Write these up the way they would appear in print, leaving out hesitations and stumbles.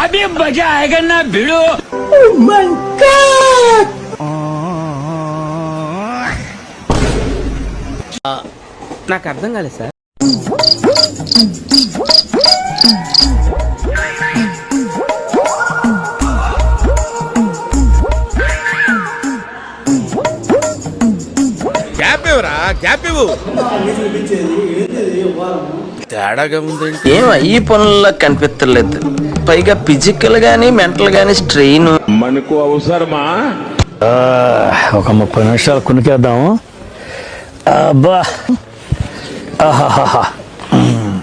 अभी मजा आएगा ना भिड़ो। నాకు అర్థం కాలేదు సార్. తేడాగా ఉందండి. ఏం ఈ పనుల్లో కనిపించలేదు. పైగా ఫిజికల్ గానీ మెంటల్ గానీ స్ట్రెయిన్. మనకు అవసరమా? ఒక 30 నిమిషాలు కునికేద్దాం. అబ్బా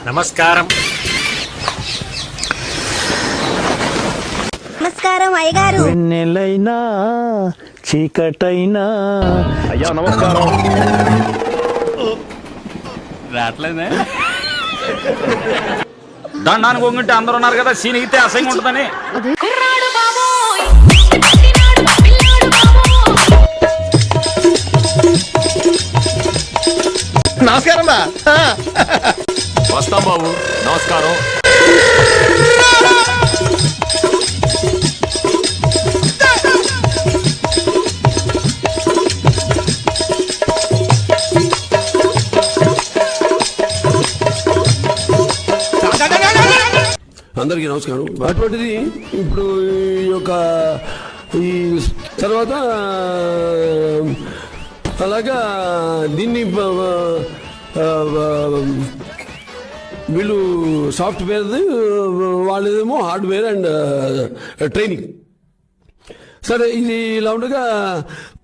నమస్కారం. నమస్కారం అయ్యగారు. వెన్నెలైనా చీకటైనా. అయ్యా నమస్కారం. రావట్లేదే దండానికి ఒంగుంటే అందరూ ఉన్నారు కదా, సీనిగితే అసహ్యంగా ఉంటుందని. నమస్కారం బా. వస్తాం బాబు. నమస్కారం. అందరికీ నమస్కారం. అటువంటిది ఇప్పుడు ఈ తర్వాత అలాగా దీన్ని వీళ్ళు సాఫ్ట్వేర్, వాళ్ళేమో హార్డ్వేర్ అండ్ ట్రైనింగ్. సరే, ఇది ఇలా ఉండగా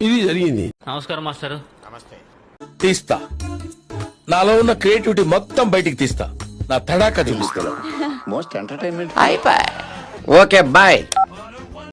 ఇది జరిగింది. నమస్కారం మాస్టర్. తీస్తా. నాలో ఉన్న క్రియేటివిటీ మొత్తం బయటికి తీస్తా. నా తడాక చూపిస్తా. అయిపోయి. Okay bye.